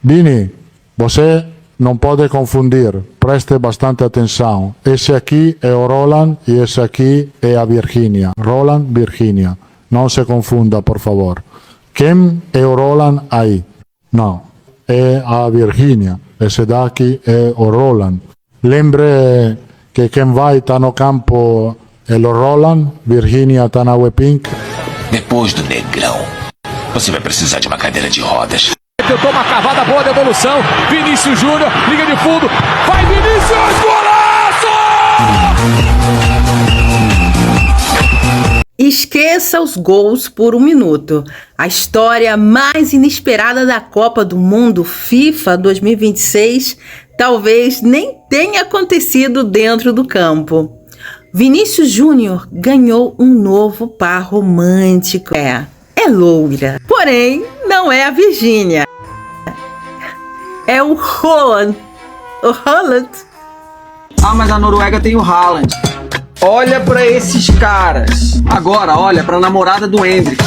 Vini, você não pode confundir, preste bastante atenção. Esse aqui é o Roland e esse aqui é a Virgínia. Roland, Virgínia. Não se confunda, por favor. Quem é o Roland aí? Não, é a Virgínia. Esse daqui é o Roland. Lembre que quem vai estar no campo é o Roland, Virgínia está na Wepink. Depois do Negrão, você vai precisar de uma cadeira de rodas. Tentou uma cavada boa de evolução. Vinícius Júnior, liga de fundo. Vai Vinícius, golaço! Esqueça os gols por um minuto. A história mais inesperada da Copa do Mundo FIFA 2026 talvez nem tenha acontecido dentro do campo. Vinícius Júnior ganhou um novo par romântico. É loira. Porém, não é a Virgínia. É o Roland. O Roland. Ah, mas a Noruega tem o Haaland. Olha pra esses caras. Agora, olha pra namorada do Endrick.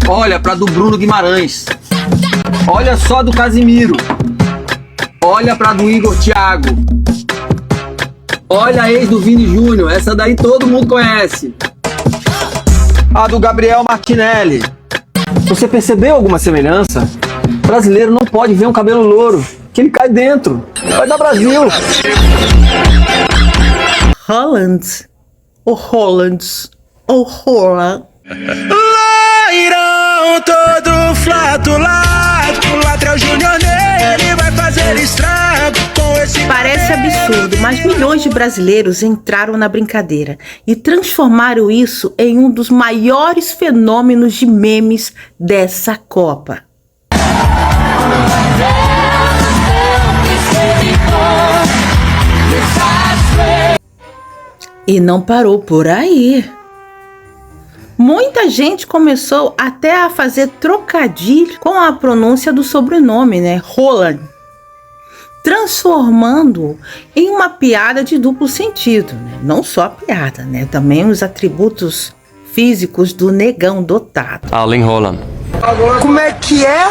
Olha pra do Bruno Guimarães. Olha só do Casimiro. Olha pra do Igor Thiago. Olha a ex do Vini Júnior. Essa daí todo mundo conhece. A do Gabriel Martinelli. Você percebeu alguma semelhança? O brasileiro não pode ver um cabelo louro, que ele cai dentro. Vai dar Brasil. Holland. O Holland. O Roland. Lairão todo flatulado, o Latrell Júnior nele vai fazer estrago com esse... Parece absurdo, mas milhões de brasileiros entraram na brincadeira e transformaram isso em um dos maiores fenômenos de memes dessa Copa. E não parou por aí. Muita gente começou até a fazer trocadilho com a pronúncia do sobrenome, né? Roland. Transformando em uma piada de duplo sentido, né? Não só a piada, né? Também os atributos físicos do negão dotado. Erling Haaland. Como é que é?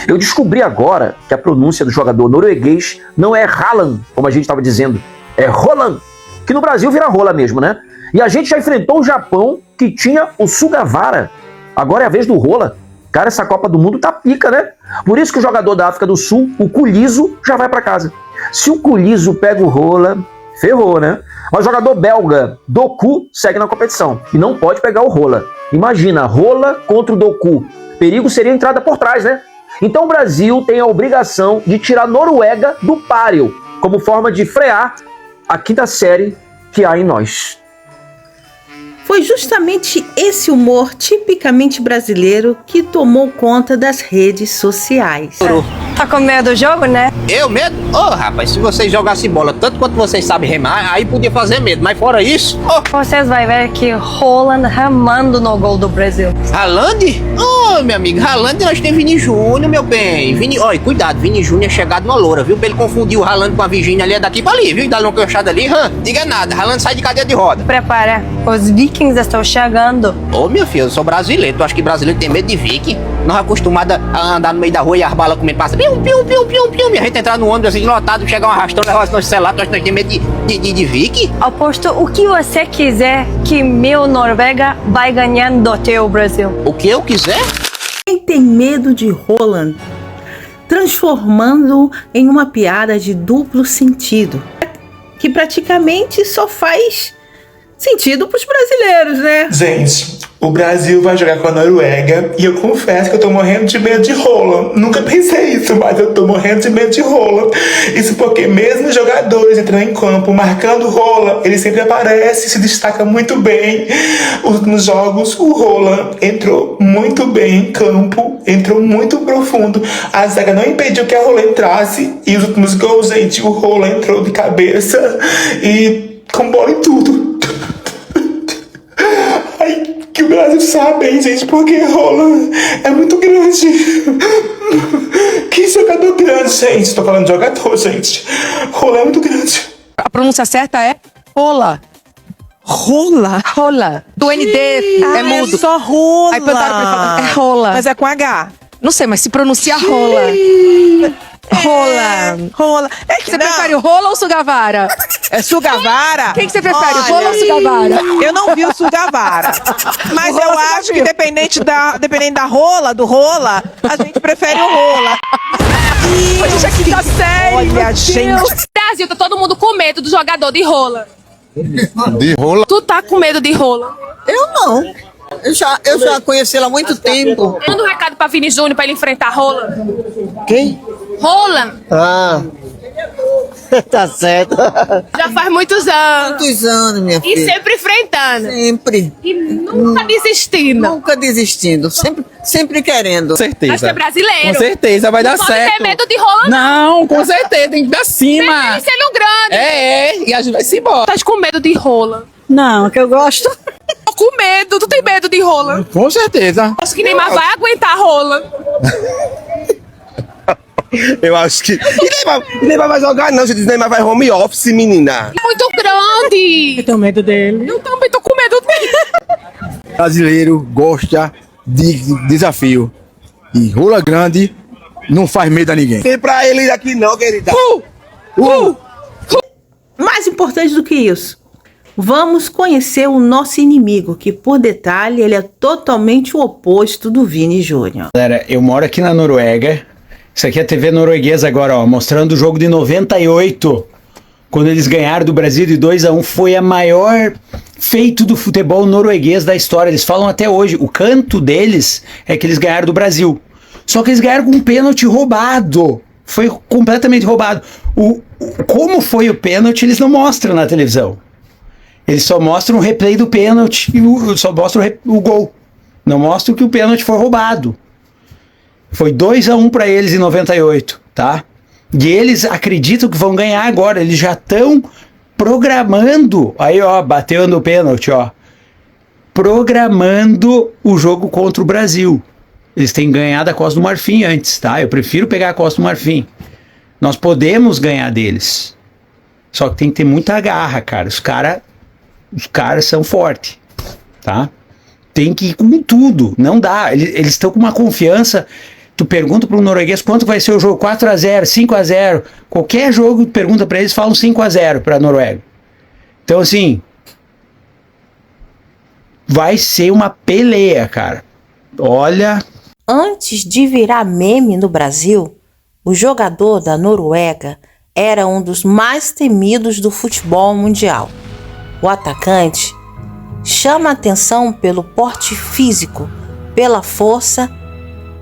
Eu descobri agora que a pronúncia do jogador norueguês não é Haaland, como a gente estava dizendo, é Roland, que no Brasil vira rola mesmo, né? E a gente já enfrentou o Japão, que tinha o Sugawara. Agora é a vez do rola. Cara, essa Copa do Mundo tá pica, né? Por isso que o jogador da África do Sul, o Cooliso, já vai para casa. Se o Cooliso pega o rola, ferrou, né? Mas o jogador belga, Doku, segue na competição. E não pode pegar o rola. Imagina, rola contra o Doku. Perigo seria a entrada por trás, né? Então o Brasil tem a obrigação de tirar a Noruega do páreo, como forma de frear a quinta série que há em nós. Foi justamente esse humor tipicamente brasileiro que tomou conta das redes sociais. Tá com medo do jogo, né? Eu medo? Ô, rapaz, se vocês jogassem bola tanto quanto vocês sabem remar, aí podia fazer medo. Mas fora isso, Vocês vão ver que Haaland remando no gol do Brasil. Haaland? Ô, meu amigo, Haaland nós temos Vini Júnior, meu bem. Vini, olha, cuidado, Vini Júnior é chegado numa loura, viu? Pra ele confundir o Haaland com a Virgínia ali, é daqui pra ali, viu? E dar uma canchada ali, diga nada, Haaland sai de cadeira de roda. Prepara, os Vikings estão chegando. Ô, meu filho, eu sou brasileiro. Tu acha que brasileiro tem medo de viking? Nós acostumados a andar no meio da rua e as balas comendo passa. Pium, pium, pium, pium, pium. E a gente entrar no ônibus assim, lotado, chegar um arrastão, levar nós celular, nós temos medo de viking? Aposto o que você quiser que meu Noruega vai ganhando do teu Brasil. O que eu quiser? Quem tem medo de Roland, transformando em uma piada de duplo sentido, que praticamente só faz sentido para os brasileiros, né? Gente, o Brasil vai jogar com a Noruega e eu confesso que eu tô morrendo de medo de Roland. Nunca pensei isso, mas eu tô morrendo de medo de Roland. Isso porque mesmo os jogadores entrando em campo, marcando Roland, ele sempre aparece e se destaca muito bem. Os últimos jogos, o Roland entrou muito bem em campo, entrou muito profundo. A zaga não impediu que a Roland entrasse e os últimos gols, gente, o Roland entrou de cabeça e com bola e tudo. Que o Brasil sabe, hein, gente, porque Roland é muito grande. Que jogador grande, gente. Tô falando de jogador, gente. Roland é muito grande. A pronúncia certa é rola. Rola? Rola. Do ND é mudo. É só rola. Aí perguntaram pra ele, é rola. Mas é com H. Não sei, mas se pronuncia rola. Rola. Rola. É que Você prefere o rola ou o Sugavara? É Sugavara? Quem que você prefere, o Olha, rola ou o Sugavara? Eu não vi o Sugavara. Mas O rola eu você já acho que viu. dependente da rola, do rola, a gente prefere o rola. A gente aqui tá sério. Olha, gente. Brasil, tá todo mundo com medo do jogador de rola. De rola? Tu tá com medo de rola? Eu não. Eu já conheci ela há muito tempo. Manda um recado pra Vini Júnior pra ele enfrentar rola. Quem? Rola. Ah. Tá certo. Já faz muitos anos. Muitos anos, minha E filha. sempre enfrentando. Sempre. E nunca desistindo. Nunca desistindo. Sempre querendo. Com certeza. Acho que é brasileiro. Com certeza, vai dar Não certo. pode ter medo de rola, Não, com certeza, tem que ir pra cima. Mesmo sendo grande. E a gente vai se embora. Tá com medo de rola? Não, que eu gosto. Tô com medo. Tu tem medo de rola? Com certeza. Acho que Neymar vai aguentar rola. Eu acho que. E Neymar vai jogar, não. Você diz Neymar vai home office, menina. Muito grande. Eu tenho medo dele. Eu também tô com medo dele. Brasileiro gosta de desafio. E rola grande não faz medo a ninguém. Tem pra ele aqui não, querida. Mais importante do que isso, vamos conhecer o nosso inimigo, que por detalhe ele é totalmente o oposto do Vini Júnior. Galera, eu moro aqui na Noruega. Isso aqui é a TV norueguesa agora, ó, mostrando o jogo de 98. Quando eles ganharam do Brasil de 2-1, foi a maior feito do futebol norueguês da história. Eles falam até hoje, o canto deles é que eles ganharam do Brasil. Só que eles ganharam com um pênalti roubado. Foi completamente roubado. Como foi o pênalti, eles não mostram na televisão. Eles só mostram o replay do pênalti e só mostram o gol. Não mostram que o pênalti foi roubado. Foi 2-1 para eles em 98, tá? E eles acreditam que vão ganhar agora. Eles já estão programando. Aí, ó, bateu no pênalti, ó. Programando o jogo contra o Brasil. Eles têm ganhado a Costa do Marfim antes, tá? Eu prefiro pegar a Costa do Marfim. Nós podemos ganhar deles. Só que tem que ter muita garra, cara. Os caras são fortes, tá? Tem que ir com tudo. Não dá. Eles estão com uma confiança. Tu pergunta para um norueguês quanto vai ser o jogo, 4-0, 5-0. Qualquer jogo tu pergunta para eles, falam 5-0 para a Noruega. Então, assim, vai ser uma peleia, cara. Olha. Antes de virar meme no Brasil, o jogador da Noruega era um dos mais temidos do futebol mundial. O atacante chama atenção pelo porte físico, pela força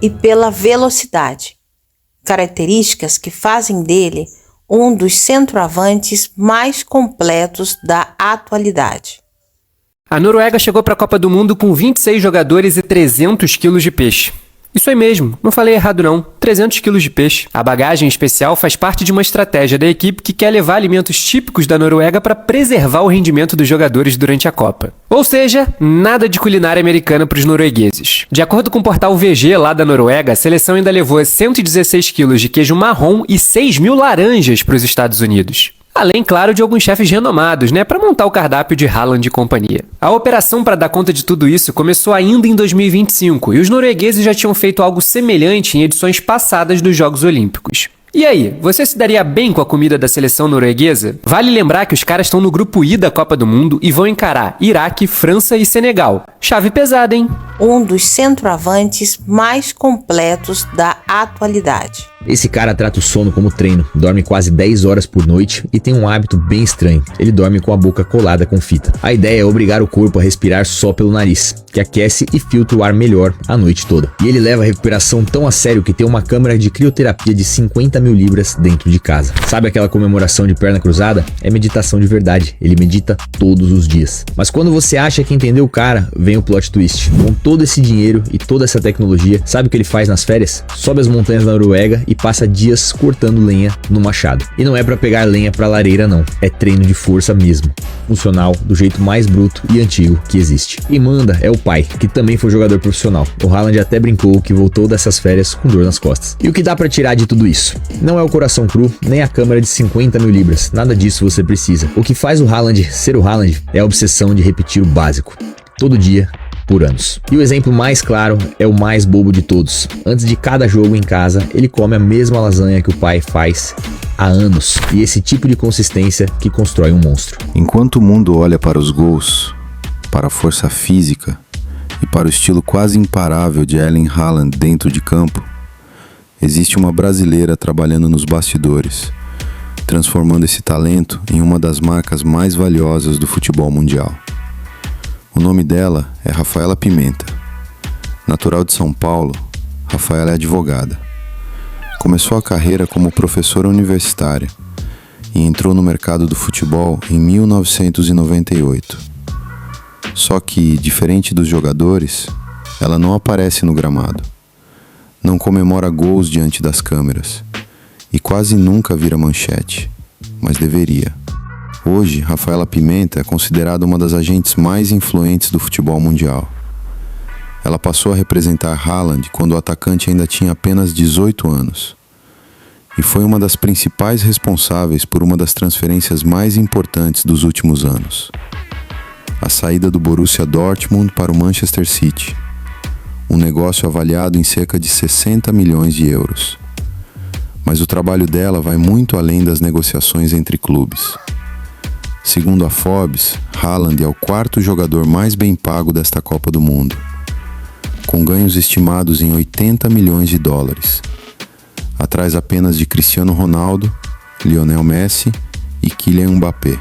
e pela velocidade, características que fazem dele um dos centroavantes mais completos da atualidade. A Noruega chegou para a Copa do Mundo com 26 jogadores e 300 quilos de peixe. Isso aí mesmo, não falei errado não, 300 quilos de peixe. A bagagem especial faz parte de uma estratégia da equipe que quer levar alimentos típicos da Noruega para preservar o rendimento dos jogadores durante a Copa. Ou seja, nada de culinária americana para os noruegueses. De acordo com o portal VG lá da Noruega, a seleção ainda levou 116 quilos de queijo marrom e 6.000 laranjas para os Estados Unidos. Além, claro, de alguns chefes renomados, né, para montar o cardápio de Haaland e companhia. A operação para dar conta de tudo isso começou ainda em 2025 e os noruegueses já tinham feito algo semelhante em edições passadas dos Jogos Olímpicos. E aí, você se daria bem com a comida da seleção norueguesa? Vale lembrar que os caras estão no grupo I da Copa do Mundo e vão encarar Iraque, França e Senegal. Chave pesada, hein? Um dos centroavantes mais completos da atualidade. Esse cara trata o sono como treino, dorme quase 10 horas por noite e tem um hábito bem estranho. Ele dorme com a boca colada com fita. A ideia é obrigar o corpo a respirar só pelo nariz, que aquece e filtra o ar melhor a noite toda. E ele leva a recuperação tão a sério que tem uma câmara de crioterapia de 50 mil libras dentro de casa. Sabe aquela comemoração de perna cruzada? É meditação de verdade. Ele medita todos os dias. Mas quando você acha que entendeu o cara, vem o plot twist. Com todo esse dinheiro e toda essa tecnologia, sabe o que ele faz nas férias? Sobe as montanhas da Noruega e passa dias cortando lenha no machado. E não é pra pegar lenha pra lareira não, é treino de força mesmo, funcional, do jeito mais bruto e antigo que existe. Quem manda é o pai, que também foi jogador profissional. O Haaland até brincou que voltou dessas férias com dor nas costas. E o que dá pra tirar de tudo isso? Não é o coração cru, nem a câmara de 50 mil libras, nada disso você precisa. O que faz o Haaland ser o Haaland é a obsessão de repetir o básico. Todo dia, por anos. E o exemplo mais claro é o mais bobo de todos. Antes de cada jogo em casa, ele come a mesma lasanha que o pai faz há anos. E esse tipo de consistência que constrói um monstro. Enquanto o mundo olha para os gols, para a força física e para o estilo quase imparável de Erling Haaland dentro de campo, existe uma brasileira trabalhando nos bastidores, transformando esse talento em uma das marcas mais valiosas do futebol mundial. O nome dela é Rafaela Pimenta. Natural de São Paulo, Rafaela é advogada. Começou a carreira como professora universitária e entrou no mercado do futebol em 1998. Só que, diferente dos jogadores, ela não aparece no gramado, não comemora gols diante das câmeras e quase nunca vira manchete, mas deveria. Hoje, Rafaela Pimenta é considerada uma das agentes mais influentes do futebol mundial. Ela passou a representar Haaland quando o atacante ainda tinha apenas 18 anos. E foi uma das principais responsáveis por uma das transferências mais importantes dos últimos anos. A saída do Borussia Dortmund para o Manchester City. Um negócio avaliado em cerca de 60 milhões de euros. Mas o trabalho dela vai muito além das negociações entre clubes. Segundo a Forbes, Haaland é o quarto jogador mais bem pago desta Copa do Mundo, com ganhos estimados em 80 milhões de dólares, atrás apenas de Cristiano Ronaldo, Lionel Messi e Kylian Mbappé.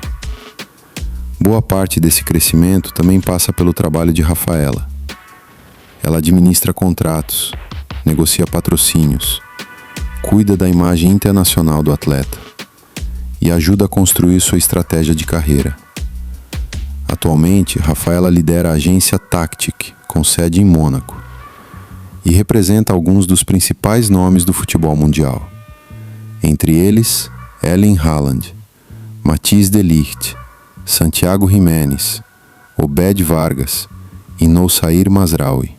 Boa parte desse crescimento também passa pelo trabalho de Rafaela. Ela administra contratos, negocia patrocínios, cuida da imagem internacional do atleta e ajuda a construir sua estratégia de carreira. Atualmente, Rafaela lidera a agência Tactic, com sede em Mônaco, e representa alguns dos principais nomes do futebol mundial. Entre eles, Erling Haaland, Matthijs de Ligt, Santiago Jiménez, Obed Vargas e Noussair Mazraoui.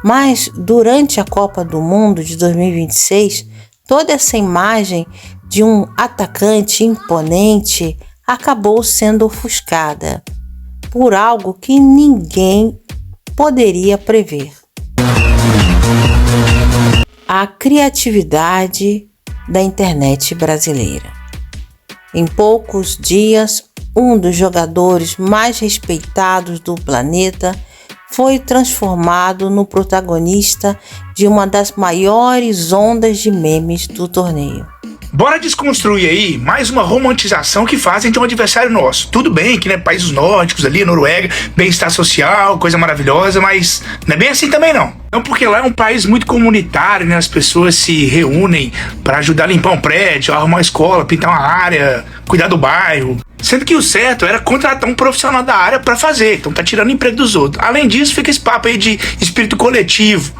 Mas, durante a Copa do Mundo de 2026, toda essa imagem de um atacante imponente acabou sendo ofuscada por algo que ninguém poderia prever. A criatividade da internet brasileira. Em poucos dias, um dos jogadores mais respeitados do planeta foi transformado no protagonista de uma das maiores ondas de memes do torneio. Bora desconstruir aí mais uma romantização que fazem de um adversário nosso. Tudo bem que, né, países nórdicos ali, Noruega, bem-estar social, coisa maravilhosa, mas não é bem assim também não. Não, porque lá é um país muito comunitário, né, as pessoas se reúnem para ajudar a limpar um prédio, arrumar uma escola, pintar uma área, cuidar do bairro. Sendo que o certo era contratar um profissional da área para fazer, então tá tirando emprego dos outros. Além disso, fica esse papo aí de espírito coletivo.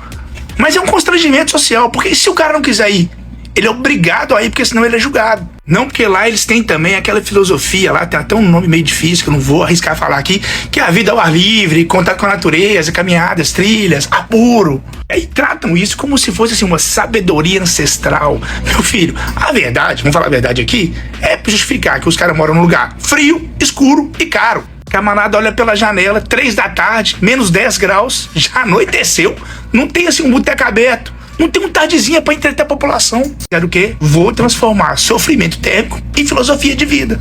Mas é um constrangimento social, porque se o cara não quiser ir, ele é obrigado a ir, porque senão ele é julgado. Não, porque lá eles têm também aquela filosofia, lá tem até um nome meio difícil, que eu não vou arriscar falar aqui, que é a vida ao ar livre, contato com a natureza, caminhadas, trilhas, apuro. E tratam isso como se fosse assim, uma sabedoria ancestral. Meu filho, a verdade, vamos falar a verdade aqui, é justificar que os caras moram num lugar frio, escuro e caro. Camarada olha pela janela, 3 da tarde, menos 10 graus, já anoiteceu, não tem assim um boteco aberto. Não tem um tardezinha pra entreter a população. Quero o quê? Vou transformar sofrimento térmico em filosofia de vida.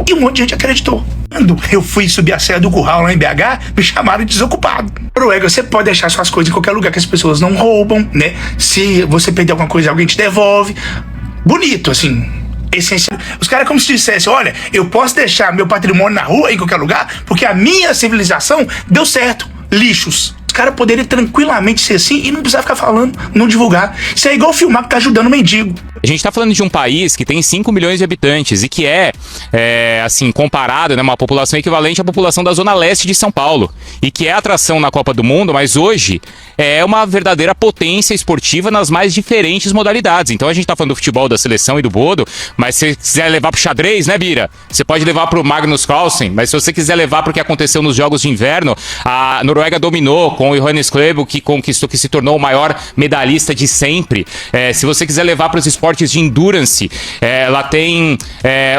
E um monte de gente acreditou. Quando eu fui subir a Serra do Curral lá em BH, me chamaram de desocupado. Noruega, você pode deixar suas coisas em qualquer lugar que as pessoas não roubam, né? Se você perder alguma coisa, alguém te devolve. Bonito, assim, essencial. Os caras como se dissessem, olha, eu posso deixar meu patrimônio na rua, em qualquer lugar, porque a minha civilização deu certo. Lixos. Os caras poderiam tranquilamente ser assim e não precisar ficar falando, não divulgar. Isso é igual filmar que tá ajudando o mendigo. A gente tá falando de um país que tem 5 milhões de habitantes e que assim, comparado, né, uma população equivalente à população da Zona Leste de São Paulo. E que é atração na Copa do Mundo, mas hoje é uma verdadeira potência esportiva nas mais diferentes modalidades. Então a gente tá falando do futebol, da seleção e do Bodo, mas se você quiser levar pro xadrez, né, Bira? Você pode levar pro Magnus Carlsen, mas se você quiser levar pro que aconteceu nos Jogos de Inverno, a Noruega dominou com o Johannes Klebo, que conquistou, que se tornou o maior medalhista de sempre. Se você quiser levar para os esportes de endurance, lá tem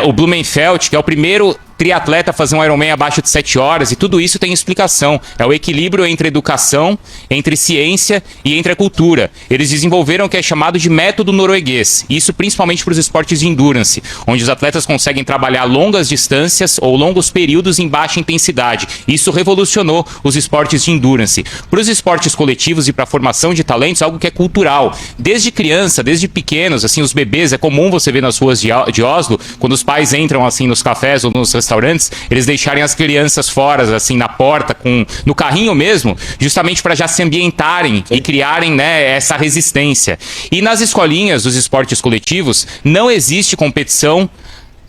o Blumenfeld, que é o primeiro triatleta fazer um Ironman abaixo de 7 horas, e tudo isso tem explicação. É o equilíbrio entre educação, entre ciência e entre a cultura. Eles desenvolveram o que é chamado de método norueguês, isso principalmente para os esportes de endurance, onde os atletas conseguem trabalhar longas distâncias ou longos períodos em baixa intensidade. Isso revolucionou os esportes de endurance. Para os esportes coletivos e para a formação de talentos, algo que é cultural. Desde criança, desde pequenos, assim, os bebês, é comum você ver nas ruas de Oslo, quando os pais entram assim nos cafés ou nos restaurantes, eles deixarem as crianças fora, assim, na porta, no carrinho mesmo, justamente para já se ambientarem e criarem, né, essa resistência. E nas escolinhas dos esportes coletivos, não existe competição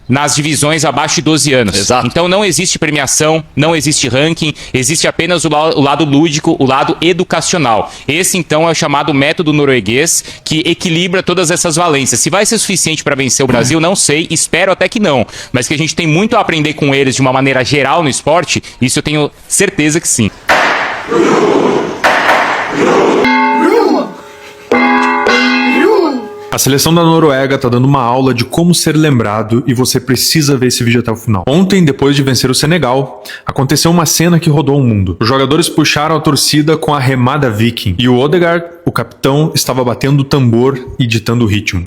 nas divisões abaixo de 12 anos. Exato. Então não existe premiação, não existe ranking, existe apenas o lado lúdico, o lado educacional. Esse então é o chamado método norueguês, que equilibra todas essas valências. Se vai ser suficiente para vencer o Brasil, não sei, espero até que não, mas que a gente tem muito a aprender com eles de uma maneira geral no esporte, isso eu tenho certeza que sim. A seleção da Noruega tá dando uma aula de como ser lembrado e você precisa ver esse vídeo até o final. Ontem, depois de vencer o Senegal, aconteceu uma cena que rodou o mundo. Os jogadores puxaram a torcida com a remada viking e o Odegaard, o capitão, estava batendo o tambor e ditando o ritmo.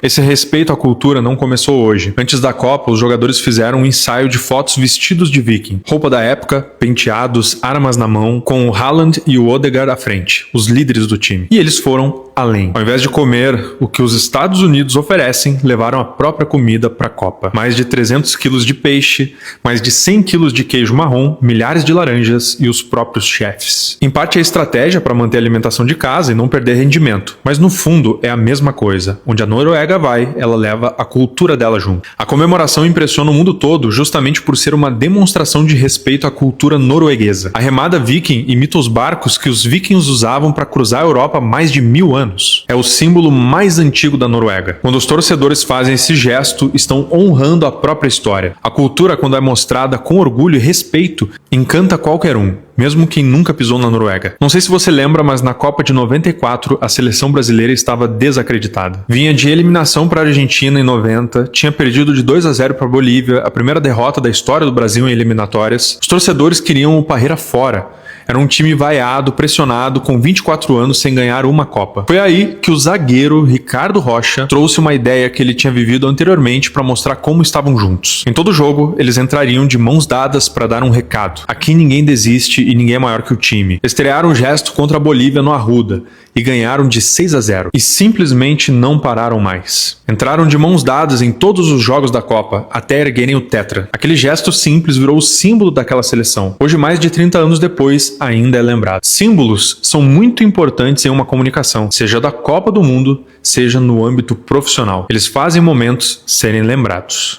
Esse respeito à cultura não começou hoje. Antes da Copa, os jogadores fizeram um ensaio de fotos vestidos de viking. Roupa da época, penteados, armas na mão, com o Haaland e o Odegaard à frente, os líderes do time. E eles foram além. Ao invés de comer o que os Estados Unidos oferecem, levaram a própria comida para a Copa. Mais de 300 quilos de peixe, mais de 100 quilos de queijo marrom, milhares de laranjas e os próprios chefes. Em parte é estratégia para manter a alimentação de casa e não perder rendimento, mas no fundo é a mesma coisa. Onde a Noruega vai, ela leva a cultura dela junto. A comemoração impressiona o mundo todo justamente por ser uma demonstração de respeito à cultura norueguesa. A remada viking imita os barcos que os vikings usavam para cruzar a Europa há mais de 1000 anos. É o símbolo mais antigo da Noruega. Quando os torcedores fazem esse gesto, estão honrando a própria história. A cultura, quando é mostrada com orgulho e respeito, encanta qualquer um, mesmo quem nunca pisou na Noruega. Não sei se você lembra, mas na Copa de 94, a seleção brasileira estava desacreditada. Vinha de eliminação para a Argentina em 90, tinha perdido de 2-0 para a Bolívia, a primeira derrota da história do Brasil em eliminatórias. Os torcedores queriam o Parreira fora. Era um time vaiado, pressionado, com 24 anos sem ganhar uma Copa. Foi aí que o zagueiro Ricardo Rocha trouxe uma ideia que ele tinha vivido anteriormente para mostrar como estavam juntos. Em todo jogo, eles entrariam de mãos dadas para dar um recado. Aqui ninguém desiste e ninguém é maior que o time. Estrearam o gesto contra a Bolívia no Arruda e ganharam de 6-0. E simplesmente não pararam mais. Entraram de mãos dadas em todos os jogos da Copa, até erguerem o tetra. Aquele gesto simples virou o símbolo daquela seleção. Hoje, mais de 30 anos depois, ainda é lembrado. Símbolos são muito importantes em uma comunicação, seja da Copa do Mundo, seja no âmbito profissional. Eles fazem momentos serem lembrados.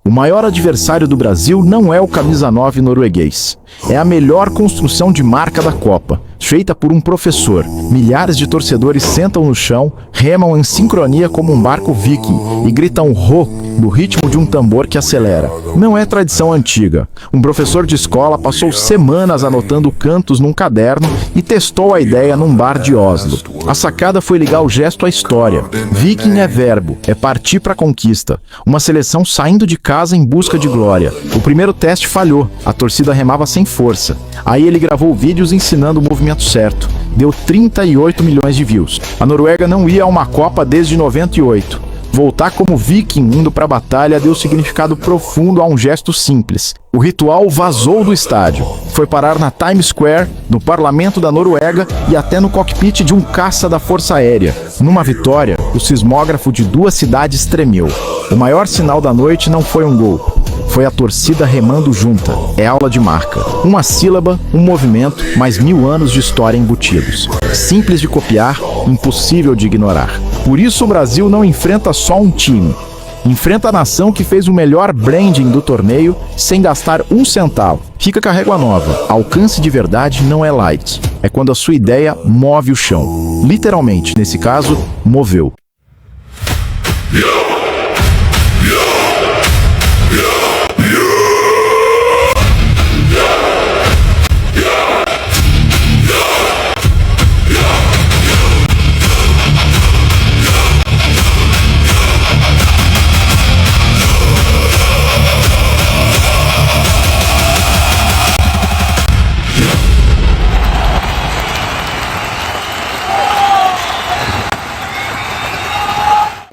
O maior adversário do Brasil não é o camisa 9 norueguês. É a melhor construção de marca da Copa, feita por um professor. Milhares de torcedores sentam no chão, remam em sincronia como um barco viking e gritam "ro" no ritmo de um tambor que acelera. Não é tradição antiga. Um professor de escola passou semanas anotando cantos num caderno e testou a ideia num bar de Oslo. A sacada foi ligar o gesto à história. Viking é verbo, é partir para a conquista. Uma seleção saindo de casa em busca de glória. O primeiro teste falhou, a torcida remava sem força. Aí ele gravou vídeos ensinando o movimento certo. Deu 38 milhões de views. A Noruega não ia a uma Copa desde 98. Voltar como viking indo para a batalha deu significado profundo a um gesto simples. O ritual vazou do estádio. Foi parar na Times Square, no parlamento da Noruega e até no cockpit de um caça da Força Aérea. Numa vitória, o sismógrafo de 2 cidades tremeu. O maior sinal da noite não foi um gol. Foi a torcida remando junta. É aula de marca. Uma sílaba, um movimento, mais 1000 anos de história embutidos. Simples de copiar, impossível de ignorar. Por isso o Brasil não enfrenta só um time. Enfrenta a nação que fez o melhor branding do torneio sem gastar um centavo. Fica com a régua nova. Alcance de verdade não é light. É quando a sua ideia move o chão. Literalmente, nesse caso, moveu.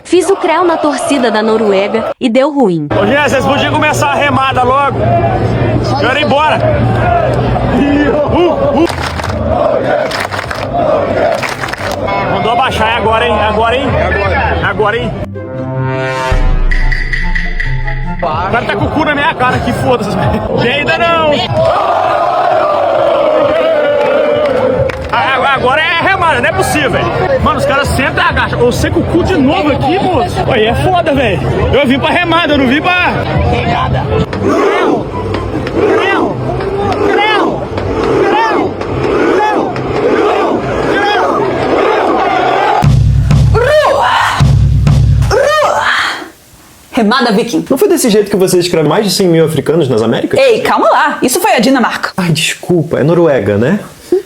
Fiz o creu na torcida da Noruega e deu ruim. Ô, gente, vocês podiam começar a remada logo. Quero ir embora. Mandou abaixar, é agora, hein? Agora, hein? Agora, hein? O cara tá com o cu na minha cara aqui, foda-se. Vem ainda não. Agora é remada, não é possível, velho. Mano, os caras sentam e agacham. Eu sei com o cu de novo aqui, moço. Aí é foda, velho. Eu vim pra remada, eu não vim pra... Pegada. Creu! Creu! Creu! Creu! Creu! Remada Viking. Não foi desse jeito que você escreve mais de 100 mil africanos nas Américas? Ei, calma lá. Isso foi a Dinamarca. Ai, desculpa. É Noruega, né?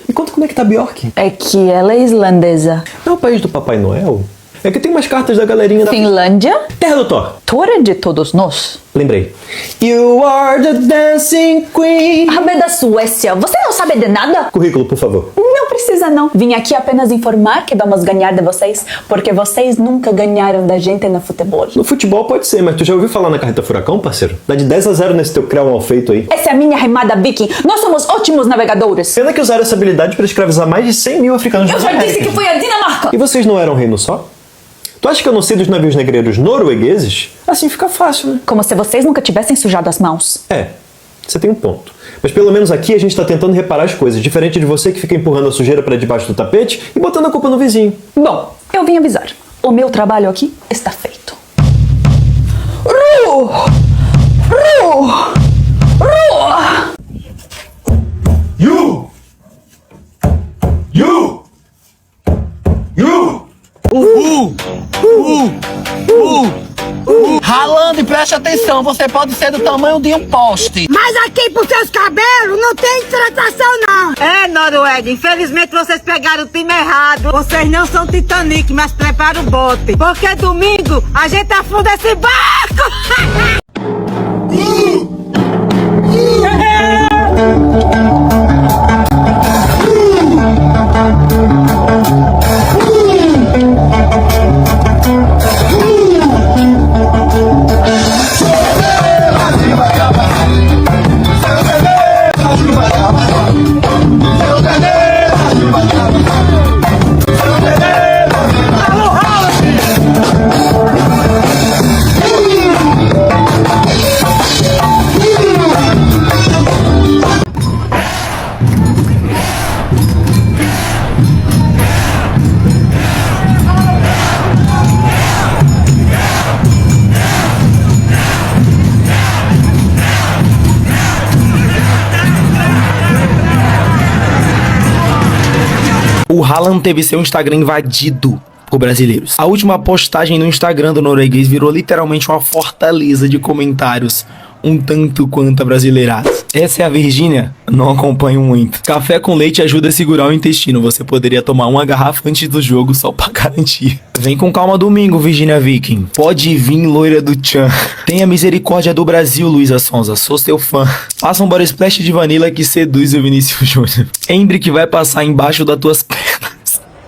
E conta como é que tá Bjork. É que ela é islandesa. Não é o país do Papai Noel? É que tem umas cartas da galerinha da... Finlândia? Terra do Thor. Thor é de todos nós. Lembrei. You are the dancing queen. Rabe da Suécia. Você não sabe de nada? Currículo, por favor. Não precisa não. Vim aqui apenas informar que vamos ganhar de vocês, porque vocês nunca ganharam da gente no futebol. No futebol pode ser, mas tu já ouviu falar na carreta furacão, parceiro? Dá de 10-0 nesse teu creu mal feito aí. Essa é a minha remada Viking. Nós somos ótimos navegadores. Pena que usaram essa habilidade para escravizar mais de 100 mil africanos. Eu já disse que foi a Dinamarca. E vocês não eram um reino só? Tu acha que eu não sei dos navios negreiros noruegueses? Assim fica fácil, né? Como se vocês nunca tivessem sujado as mãos. É, você tem um ponto. Mas pelo menos aqui a gente tá tentando reparar as coisas, diferente de você que fica empurrando a sujeira para debaixo do tapete e botando a culpa no vizinho. Bom, eu vim avisar. O meu trabalho aqui está feito. Haaland, preste atenção, você pode ser do tamanho de um poste. Mas aqui pros seus cabelos não tem hidratação não. É, Noruega, infelizmente vocês pegaram o time errado. Vocês não são Titanic, mas prepara o bote. Porque domingo a gente afunda esse barco. O Haaland teve seu Instagram invadido por brasileiros. A última postagem no Instagram do norueguês virou literalmente uma fortaleza de comentários, um tanto quanto abrasileirados. Essa é a Virgínia? Não acompanho muito. Café com leite ajuda a segurar o intestino. Você poderia tomar uma garrafa antes do jogo só pra garantir. Vem com calma domingo, Virginia Viking. Pode vir, loira do Tchan. Tenha misericórdia do Brasil, Luísa Sonza. Sou seu fã. Passa um body splash de vanilla que seduz o Vinícius Júnior. Embre que vai passar embaixo das tuas pernas.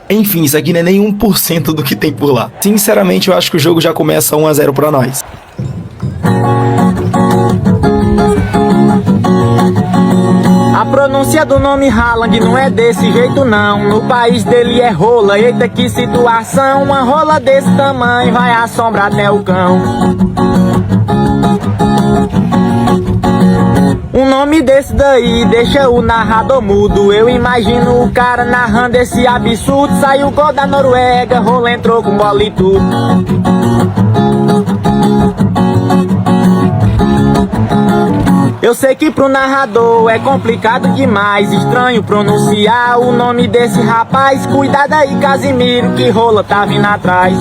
Enfim, isso aqui não é nem 1% do que tem por lá. Sinceramente, eu acho que o jogo já começa 1-0 pra nós. A pronúncia do nome Haaland não é desse jeito não. No país dele é rola, eita que situação. Uma rola desse tamanho vai assombrar até o cão. Um nome desse daí deixa o narrador mudo. Eu imagino o cara narrando esse absurdo. Saiu o gol da Noruega, rola entrou com bola e tudo. Eu sei que pro narrador é complicado demais, estranho pronunciar o nome desse rapaz. Cuidado aí, Casimiro, que rola tá vindo atrás.